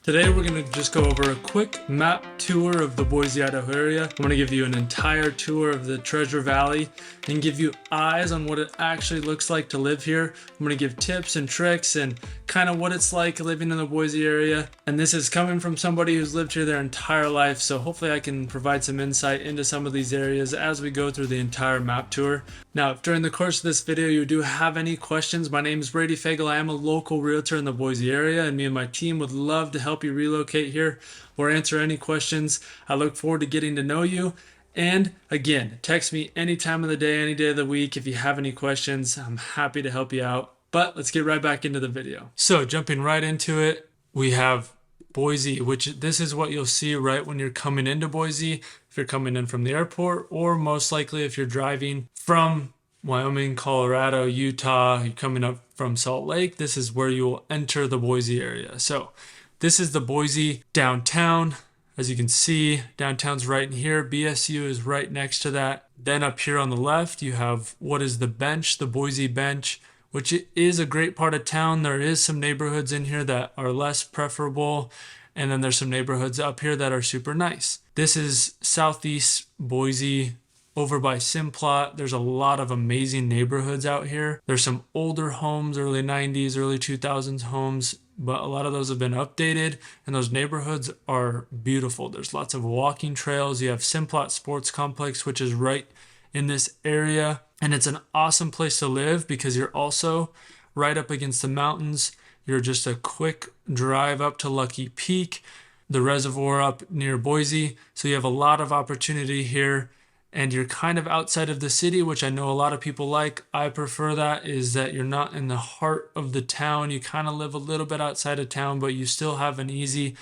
Today we're going to just go over a quick map tour of the Boise, Idaho area. I'm going to give you an entire tour of the Treasure Valley and give you eyes on what it actually looks like to live here. I'm going to give tips and tricks and kind of what it's like living in the Boise area. And this is coming from somebody who's lived here their entire life, so hopefully I can provide some insight into some of these areas as we go through the entire map tour. Now, if during the course of this video you do have any questions, my name is Brady Fagel. I am a local realtor in the Boise area, and me and my team would love to help you relocate here or answer any questions. I look forward to getting to know you. And again, text me any time of the day, any day of the week if you have any questions. I'm happy to help you out. But let's get right back into the video. So jumping right into it, we have Boise, which this is what you'll see right when you're coming into Boise, if you're coming in from the airport, or most likely if you're driving from Wyoming, Colorado, Utah, you're coming up from Salt Lake, this is where you will enter the Boise area. So this is the Boise downtown. As you can see, downtown's right in here. BSU is right next to that. Then up here on the left, you have what is the bench, the Boise bench, which is a great part of town. There is some neighborhoods in here that are less preferable, and then there's some neighborhoods up here that are super nice. This is southeast Boise, over by Simplot. There's a lot of amazing neighborhoods out here. There's some older homes, early 90s, early 2000s homes, but a lot of those have been updated, and those neighborhoods are beautiful. There's lots of walking trails. You have Simplot Sports Complex, which is right in this area, and it's an awesome place to live because you're also right up against the mountains. You're just a quick drive up to Lucky Peak, the reservoir up near Boise, so you have a lot of opportunity here. And you're kind of outside of the city, which I know a lot of people like. I prefer that, is that you're not in the heart of the town. You kind of live a little bit outside of town, but you still have an easy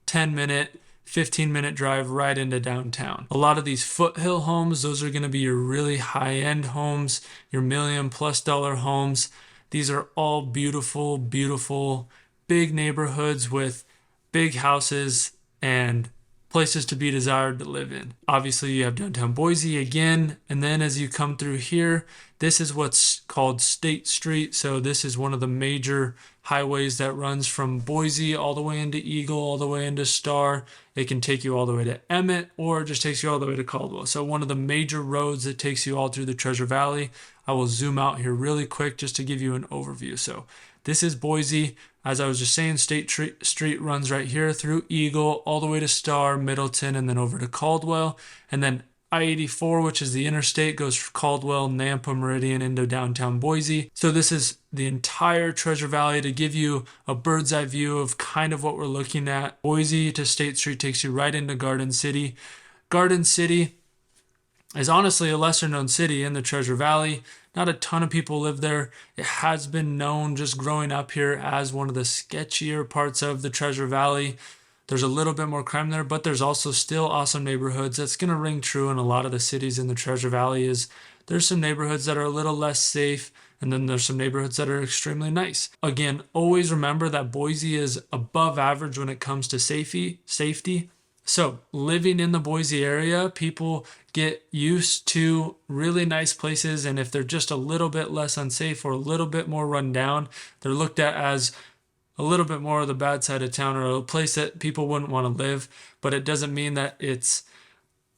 10-minute, 15-minute drive right into downtown. A lot of these foothill homes, those are going to be your really high-end homes, your $1 million+ homes. These are all beautiful, beautiful, big neighborhoods with big houses and places to be desired to live in. Obviously, you have downtown Boise again, and then as you come through here, this is what's called State Street. So this is one of the major highways that runs from Boise all the way into Eagle, all the way into Star. It can take you all the way to Emmett, or it just takes you all the way to Caldwell. So one of the major roads that takes you all through the Treasure Valley. I will zoom out here really quick just to give you an overview. So this is Boise. As I was just saying, State Street runs right here through Eagle, all the way to Star, Middleton, and then over to Caldwell. And then I-84, which is the interstate, goes from Caldwell, Nampa, Meridian into downtown Boise. So this is the entire Treasure Valley to give you a bird's eye view of kind of what we're looking at. Boise to State Street takes you right into Garden City. Garden City is honestly a lesser known city in the Treasure Valley. Not a ton of people live there. It has been known just growing up here as one of the sketchier parts of the Treasure Valley. There's a little bit more crime there, but there's also still awesome neighborhoods. That's going to ring true in a lot of the cities in the Treasure Valley. Is there's some neighborhoods that are a little less safe, and then there's some neighborhoods that are extremely nice. Again, always remember that Boise is above average when it comes to safety. So living in the Boise area, people get used to really nice places, and if they're just a little bit less unsafe or a little bit more run down, they're looked at as a little bit more of the bad side of town, or a place that people wouldn't want to live. But it doesn't mean that it's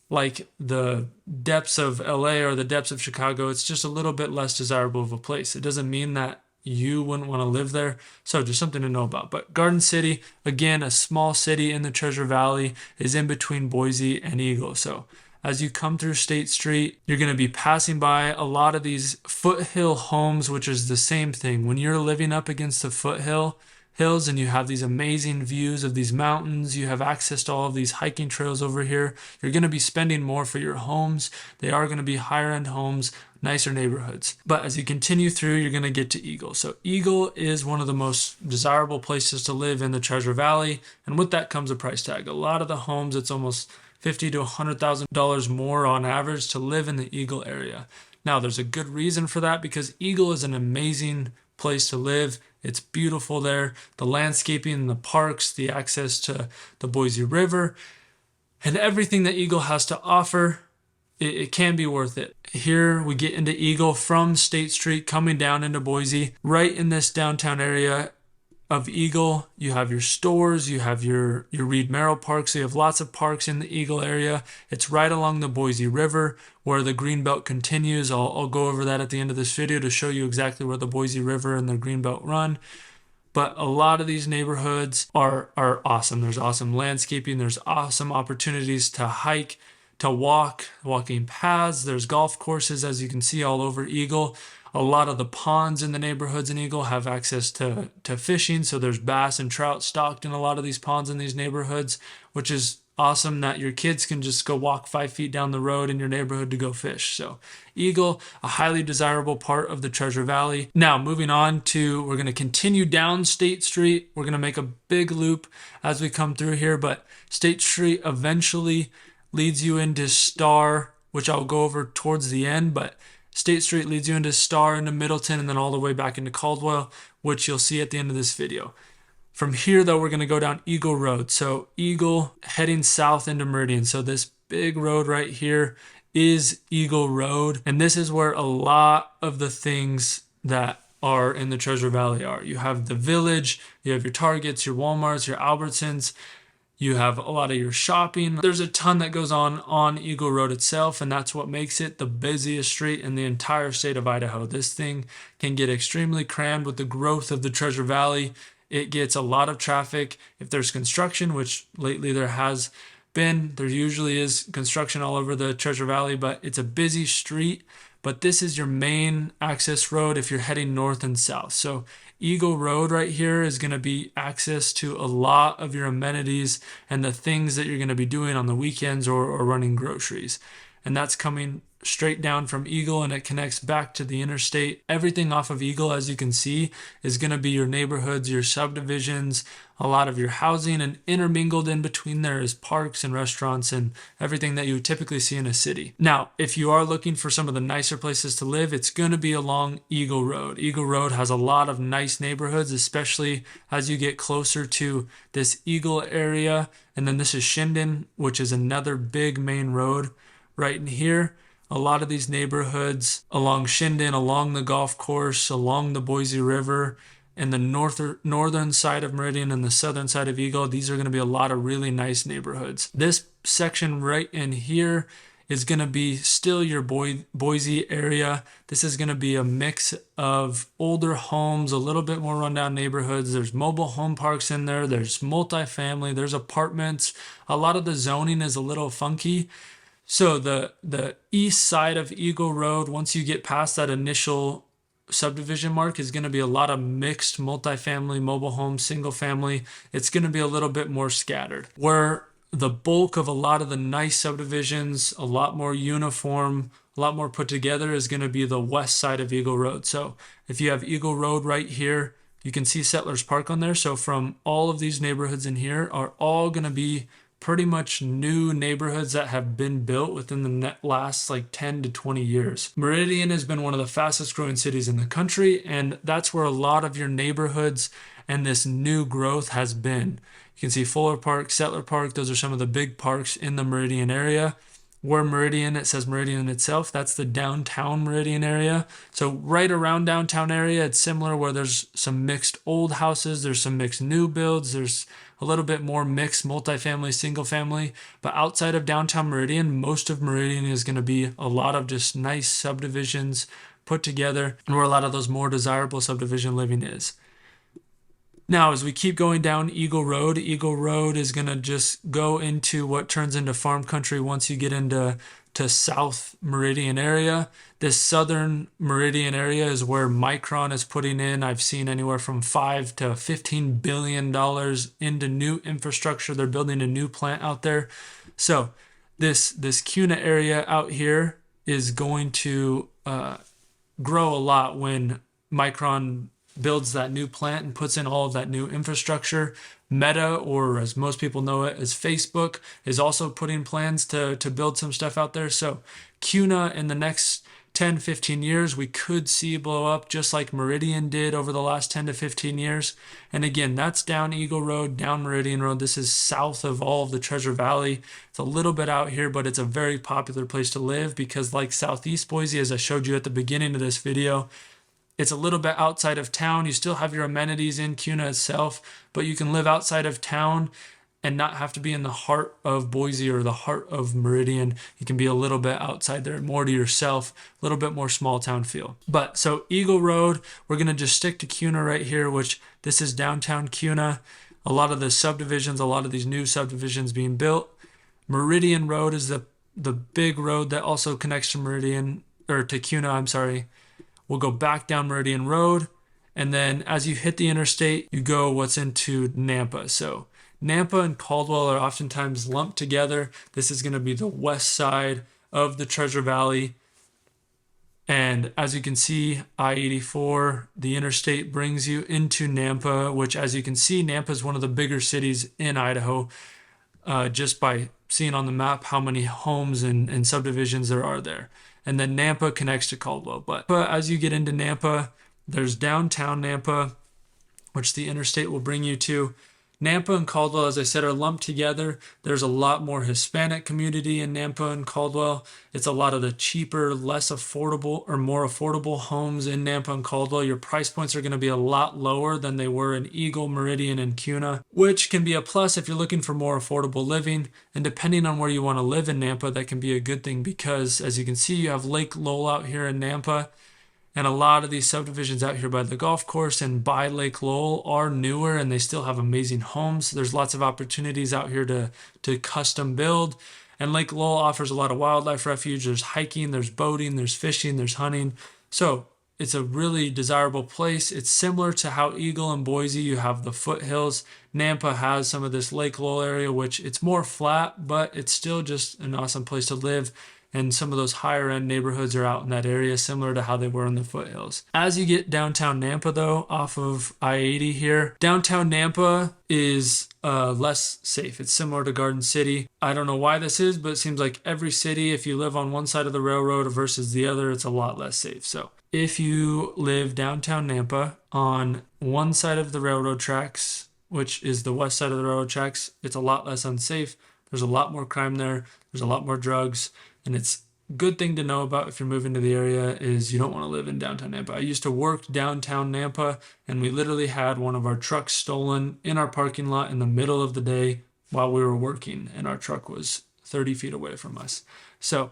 like the depths of LA or the depths of Chicago. It's just a little bit less desirable of a place. It doesn't mean that you wouldn't want to live there. So just something to know about. But Garden City, again, a small city in the Treasure Valley, is in between Boise and Eagle. So as you come through State Street, you're going to be passing by a lot of these foothill homes, which is the same thing. When you're living up against the hills and you have these amazing views of these mountains, you have access to all of these hiking trails over here, you're going to be spending more for your homes. They are going to be higher end homes, nicer neighborhoods. But as you continue through, you're going to get to Eagle. So Eagle is one of the most desirable places to live in the Treasure Valley, and with that comes a price tag. A lot of the homes, it's almost $50,000 to $100,000 more on average to live in the Eagle area. Now, there's a good reason for that, because Eagle is an amazing place to live. It's beautiful there. The landscaping, the parks, the access to the Boise River, and everything that Eagle has to offer, it can be worth it. Here we get into Eagle from State Street, coming down into Boise, right in this downtown area. of Eagle, you have your stores, you have your Reed Merrill Park, so you have lots of parks in the Eagle area. It's right along the Boise River where the Greenbelt continues. I'll go over that at the end of this video to show you exactly where the Boise River and the Greenbelt run. But a lot of these neighborhoods are awesome. There's awesome landscaping, there's awesome opportunities to hike, to walk, walking paths, there's golf courses, as you can see, all over Eagle. A lot of the ponds in the neighborhoods in Eagle have access to fishing, so there's bass and trout stocked in a lot of these ponds in these neighborhoods, which is awesome that your kids can just go walk 5 feet down the road in your neighborhood to go fish. So Eagle, a highly desirable part of the Treasure Valley. Now moving on to, we're going to continue down State Street. We're going to make a big loop as we come through here, but State Street eventually leads you into Star, which I'll go over towards the end, but State Street leads you into Star, into Middleton, and then all the way back into Caldwell, which you'll see at the end of this video. From here, though, we're going to go down Eagle Road. So Eagle heading south into Meridian. So this big road right here is Eagle Road. And this is where a lot of the things that are in the Treasure Valley are. You have the Village, you have your Targets, your Walmarts, your Albertsons. You have a lot of your shopping. There's a ton that goes on Eagle Road itself, and that's what makes it the busiest street in the entire state of Idaho. This thing can get extremely crammed with the growth of the Treasure Valley. It gets a lot of traffic. If there's construction, which lately there has been, there usually is construction all over the Treasure Valley, but it's a busy street. But this is your main access road if you're heading north and south. So Eagle Road right here is going to be access to a lot of your amenities and the things that you're going to be doing on the weekends or running groceries. And that's coming straight down from Eagle, and it connects back to the interstate. Everything off of Eagle, as you can see, is going to be your neighborhoods, your subdivisions, a lot of your housing, and intermingled in between there is parks and restaurants and everything that you would typically see in a city. Now, if you are looking for some of the nicer places to live, it's going to be along Eagle Road. Eagle Road has a lot of nice neighborhoods, especially as you get closer to this Eagle area. And then this is Shinden, which is another big main road right in here. A lot of these neighborhoods along Shinden, along the golf course, along the Boise River, and the northern side of Meridian and the southern side of Eagle, these are going to be a lot of really nice neighborhoods. This section right in here is going to be still your Boise area. This is going to be a mix of older homes, a little bit more rundown neighborhoods. There's mobile home parks in there. There's multifamily. There's apartments. A lot of the zoning is a little funky. So the east side of Eagle Road, once you get past that initial subdivision mark, is going to be a lot of mixed multifamily, mobile homes, single family. It's going to be a little bit more scattered. Where the bulk of a lot of the nice subdivisions, a lot more uniform, a lot more put together, is going to be the west side of Eagle Road. So if you have Eagle Road right here, you can see Settlers Park on there. So from all of these neighborhoods in here are all going to be pretty much new neighborhoods that have been built within the last like 10 to 20 years. Meridian has been one of the fastest growing cities in the country, and that's where a lot of your neighborhoods and this new growth has been. You can see Fuller Park, Settler Park, those are some of the big parks in the Meridian area. Where Meridian, it says Meridian itself, that's the downtown Meridian area. So right around downtown area, it's similar where there's some mixed old houses, there's some mixed new builds, there's a little bit more mixed multifamily, single family. But outside of downtown Meridian, most of Meridian is going to be a lot of just nice subdivisions put together, and where a lot of those more desirable subdivision living is. Now, as we keep going down Eagle Road is going to just go into what turns into farm country once you get into South Meridian area. This southern Meridian area is where Micron is putting in, I've seen anywhere from $5 to $15 billion into new infrastructure. They're building a new plant out there. So this CUNA area out here is going to grow a lot when Micron builds that new plant and puts in all of that new infrastructure. Meta, or as most people know it as Facebook, is also putting plans to build some stuff out there. So CUNA in the next 10, 15 years, we could see blow up just like Meridian did over the last 10 to 15 years. And again, that's down Eagle Road, down Meridian Road. This is south of all of the Treasure Valley. It's a little bit out here, but it's a very popular place to live because like Southeast Boise, as I showed you at the beginning of this video, It's a little bit outside of town. You still have your amenities in Kuna itself, but you can live outside of town and not have to be in the heart of Boise or the heart of Meridian. You can be a little bit outside there, more to yourself, a little bit more small town feel. But so Eagle Road, we're gonna just stick to Kuna right here, which this is downtown Kuna. A lot of the subdivisions, a lot of these new subdivisions being built. Meridian Road is the big road that also connects to Meridian, or to Kuna, I'm sorry. We'll go back down Meridian Road, and then as you hit the interstate, you go what's into Nampa. So Nampa and Caldwell are oftentimes lumped together. This is going to be the west side of the Treasure Valley. And as you can see, I-84, the interstate brings you into Nampa, which as you can see, Nampa is one of the bigger cities in Idaho, just by seeing on the map how many homes and subdivisions there are there. And then Nampa connects to Caldwell. But as you get into Nampa, there's downtown Nampa, which the interstate will bring you to. Nampa and Caldwell, as I said, are lumped together. There's a lot more Hispanic community in Nampa and Caldwell. It's a lot of the cheaper, less affordable, or more affordable homes in Nampa and Caldwell. Your price points are going to be a lot lower than they were in Eagle, Meridian, and Kuna, which can be a plus if you're looking for more affordable living. And depending on where you want to live in Nampa, that can be a good thing because, as you can see, you have Lake Lowell out here in Nampa. And a lot of these subdivisions out here by the golf course and by Lake Lowell are newer and they still have amazing homes. There's lots of opportunities out here to custom build. And Lake Lowell offers a lot of wildlife refuge. There's hiking, there's boating, there's fishing, there's hunting. So it's a really desirable place. It's similar to how Eagle and Boise, you have the foothills. Nampa has some of this Lake Lowell area, which it's more flat, but it's still just an awesome place to live. And some of those higher end neighborhoods are out in that area, similar to how they were in the foothills. As you get downtown Nampa, though, off of I-80 here, downtown Nampa is less safe. It's similar to Garden City. I don't know why this is, but it seems like every city, if you live on one side of the railroad versus the other, it's a lot less safe. So if you live downtown Nampa on one side of the railroad tracks, which is the west side of the railroad tracks, it's a lot less unsafe. There's a lot more crime there. There's a lot more drugs. And it's a good thing to know about if you're moving to the area is you don't want to live in downtown Nampa. I used to work downtown Nampa, and we literally had one of our trucks stolen in our parking lot in the middle of the day while we were working, and our truck was 30 feet away from us. So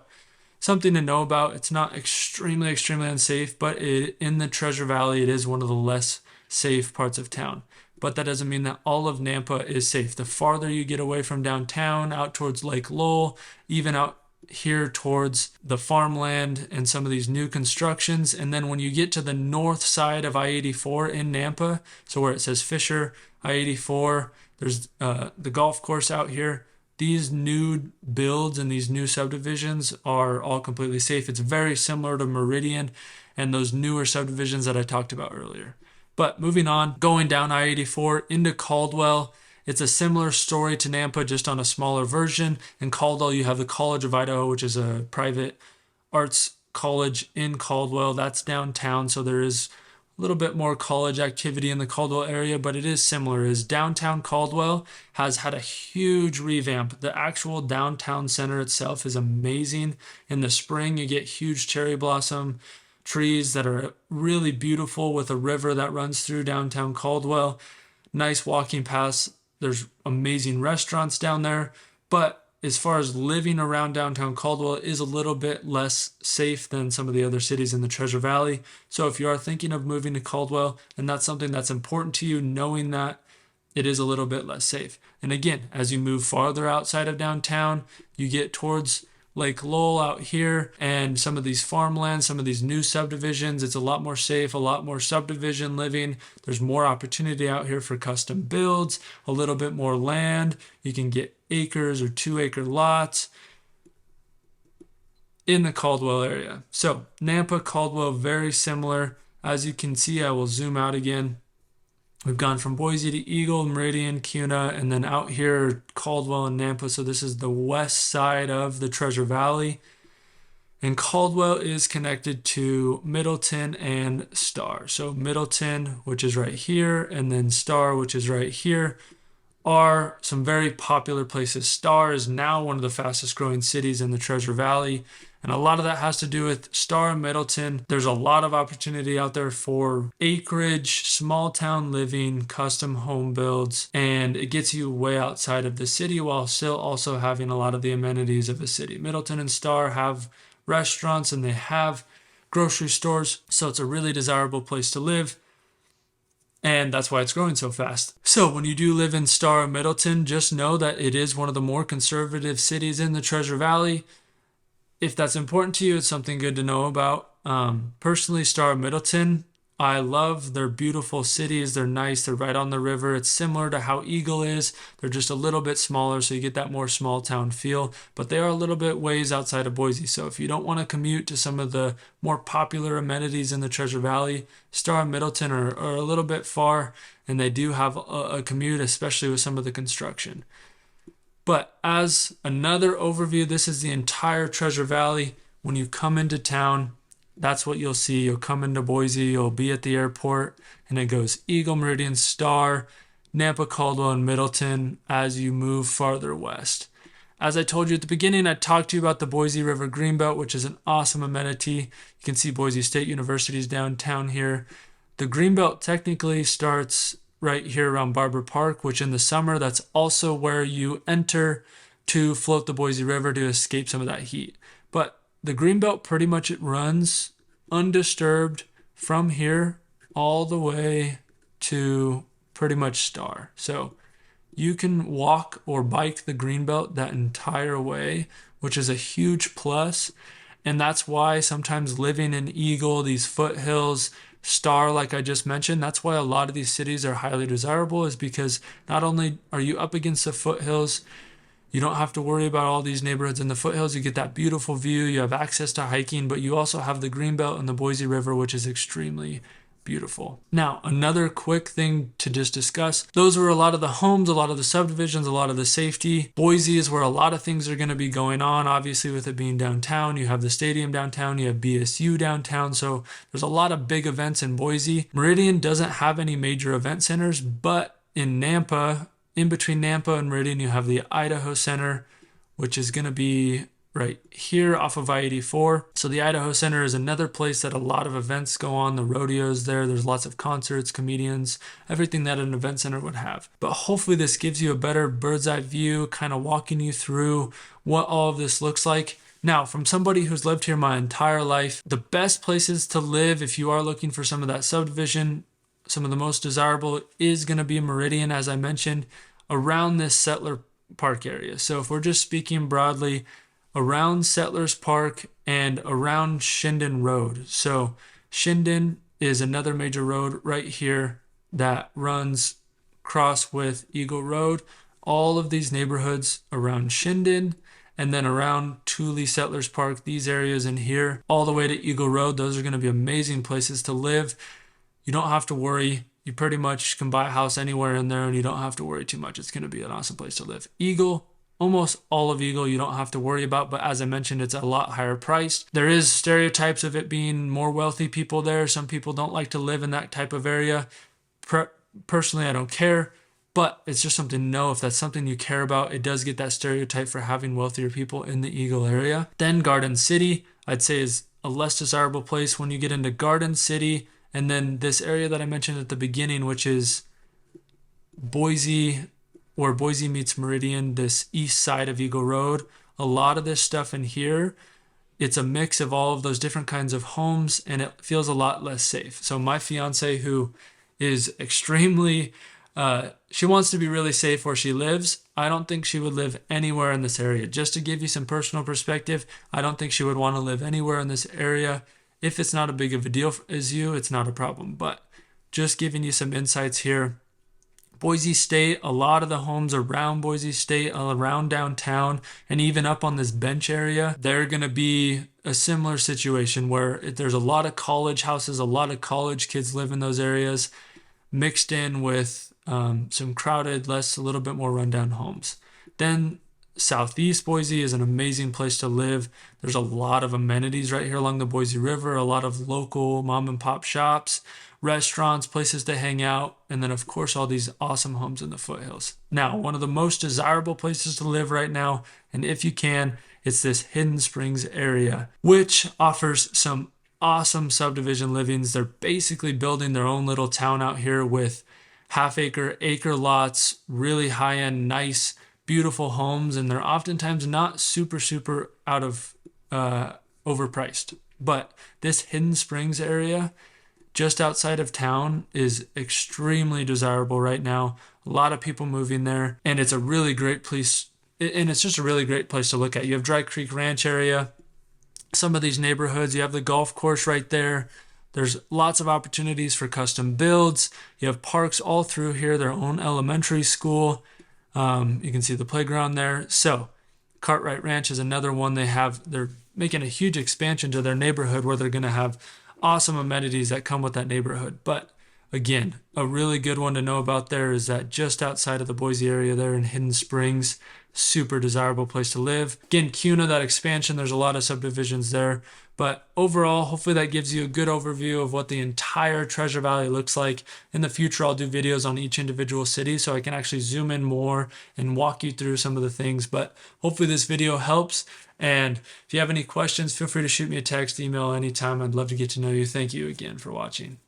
something to know about. It's not extremely unsafe, but in the Treasure Valley, it is one of the less safe parts of town. But that doesn't mean that all of Nampa is safe. The farther you get away from downtown, out towards Lake Lowell, even out here towards the farmland and some of these new constructions. And then when you get to the north side of I-84 in Nampa, so where it says Fisher, I-84, there's the golf course out here. These new builds and these new subdivisions are all completely safe. It's very similar to Meridian and those newer subdivisions that I talked about earlier. But moving on, going down I-84 into Caldwell, it's a similar story to Nampa, just on a smaller version. In Caldwell, you have the College of Idaho, which is a private arts college in Caldwell. That's downtown, so there is a little bit more college activity in the Caldwell area, but it is similar. Is downtown Caldwell has had a huge revamp. The actual downtown center itself is amazing. In the spring, you get huge cherry blossom trees that are really beautiful with a river that runs through downtown Caldwell. Nice walking paths. There's amazing restaurants down there, but as far as living around downtown Caldwell, it is a little bit less safe than some of the other cities in the Treasure Valley. So if you are thinking of moving to Caldwell, and that's something that's important to you, knowing that it is a little bit less safe. And again, as you move farther outside of downtown, you get towards Lake Lowell out here and some of these farmlands, some of these new subdivisions. It's a lot more safe, a lot more subdivision living. There's more opportunity out here for custom builds, a little bit more land. You can get acres or 2-acre lots in the Caldwell area. So Nampa, Caldwell, very similar. As you can see, I will zoom out again. We've gone from Boise to Eagle, Meridian, Kuna, and then out here, Caldwell and Nampa. So this is the west side of the Treasure Valley. And Caldwell is connected to Middleton and Star. So Middleton, which is right here, and then Star, which is right here. are some very popular places. Star is now one of the fastest growing cities in the Treasure Valley. And a lot of that has to do with Star and Middleton. There's a lot of opportunity out there for acreage, small town living, custom home builds, and it gets you way outside of the city while still also having a lot of the amenities of a city. Middleton and Star have restaurants and they have grocery stores, so it's a really desirable place to live. And that's why it's growing so fast. So when you do live in Star or Middleton, just know that it is one of the more conservative cities in the Treasure Valley. If that's important to you, it's something good to know about. Personally, Star or Middleton, I love their beautiful cities. They're nice. They're right on the river. It's similar to how Eagle is. They're just a little bit smaller, so you get that more small town feel. But they are a little bit ways outside of Boise. So if you don't want to commute to some of the more popular amenities in the Treasure Valley, Star and Middleton are a little bit far, and they do have a commute, especially with some of the construction. But as another overview, this is the entire Treasure Valley. When you come into town, that's what you'll see. You'll come into Boise, you'll be at the airport, and it goes Eagle, Meridian, Star, Nampa, Caldwell, and Middleton as you move farther west. As I told you at the beginning, I talked to you about the Boise River Greenbelt, which is an awesome amenity. You can see Boise State University's downtown here. The Greenbelt technically starts right here around Barber Park, which in the summer, that's also where you enter to float the Boise River to escape some of that heat. But the Greenbelt pretty much it runs undisturbed from here all the way to pretty much Star. So you can walk or bike the Greenbelt that entire way, which is a huge plus. And that's why sometimes living in Eagle, these foothills, Star, like I just mentioned, that's why a lot of these cities are highly desirable, is because not only are you up against the foothills, you don't have to worry about all these neighborhoods in the foothills. You get that beautiful view. You have access to hiking, but you also have the Greenbelt and the Boise River, which is extremely beautiful. Now, another quick thing to just discuss. Those are a lot of the homes, a lot of the subdivisions, a lot of the safety. Boise is where a lot of things are going to be going on. Obviously, with it being downtown, you have the stadium downtown, you have BSU downtown. So there's a lot of big events in Boise. Meridian doesn't have any major event centers, but in Nampa, in between Nampa and Meridian, you have the Idaho Center, which is going to be right here off of I-84. So the Idaho Center is another place that a lot of events go on. The rodeos there, there's lots of concerts, comedians, everything that an event center would have. But hopefully this gives you a better bird's eye view, kind of walking you through what all of this looks like. Now, from somebody who's lived here my entire life, the best places to live if you are looking for some of that subdivision, some of the most desirable is going to be Meridian, as I mentioned, around this Settler Park area. So if we're just speaking broadly, around Settlers Park and around Shinden Road. So Shinden is another major road right here that runs cross with Eagle Road. All of these neighborhoods around Shinden and then around Thule, Settlers Park, these areas in here, all the way to Eagle Road, those are going to be amazing places to live. You don't have to worry. You pretty much can buy a house anywhere in there and you don't have to worry too much. It's going to be an awesome place to live. Eagle, almost all of Eagle you don't have to worry about, but as I mentioned, it's a lot higher priced. There is stereotypes of it being more wealthy people there. Some people don't like to live in that type of area. Personally, I don't care, but it's just something to know. If that's something you care about, it does get that stereotype for having wealthier people in the Eagle area. Then Garden City, I'd say, is a less desirable place. When you get into Garden City, and then this area that I mentioned at the beginning, which is Boise, where Boise meets Meridian, this east side of Eagle Road, a lot of this stuff in here, it's a mix of all of those different kinds of homes, and it feels a lot less safe. So my fiance, who is extremely, she wants to be really safe where she lives. I don't think she would live anywhere in this area. Just to give you some personal perspective, I don't think she would want to live anywhere in this area. If it's not a big of a deal as you, it's not a problem. But just giving you some insights here. Boise State, a lot of the homes around Boise State, around downtown, and even up on this bench area, they're going to be a similar situation where there's a lot of college houses, a lot of college kids live in those areas, mixed in with some crowded, a little bit more rundown homes. Then Southeast Boise is an amazing place to live. There's a lot of amenities right here along the Boise River, a lot of local mom and pop shops restaurants, places to hang out, and then of course all these awesome homes in the foothills. Now, one of the most desirable places to live right now, and if you can, it's this Hidden Springs area, which offers some awesome subdivision livings. They're basically building their own little town out here with acre lots, really high-end, nice, beautiful homes, and they're oftentimes not super out of overpriced. But this Hidden Springs area just outside of town is extremely desirable right now. A lot of people moving there, and it's a really great place. And it's just a really great place to look at. You have Dry Creek Ranch area, some of these neighborhoods, you have the golf course right there. There's lots of opportunities for custom builds. You have parks all through here, their own elementary school. You can see the playground there. So Cartwright Ranch is another one they're making a huge expansion to their neighborhood where they're going to have awesome amenities that come with that neighborhood. But again, a really good one to know about there is that just outside of the Boise area there in Hidden Springs, super desirable place to live. Again, Kuna, that expansion, there's a lot of subdivisions there. But overall, hopefully that gives you a good overview of what the entire Treasure Valley looks like. In the future, I'll do videos on each individual city so I can actually zoom in more and walk you through some of the things. But hopefully this video helps. And if you have any questions, feel free to shoot me a text, email anytime. I'd love to get to know you. Thank you again for watching.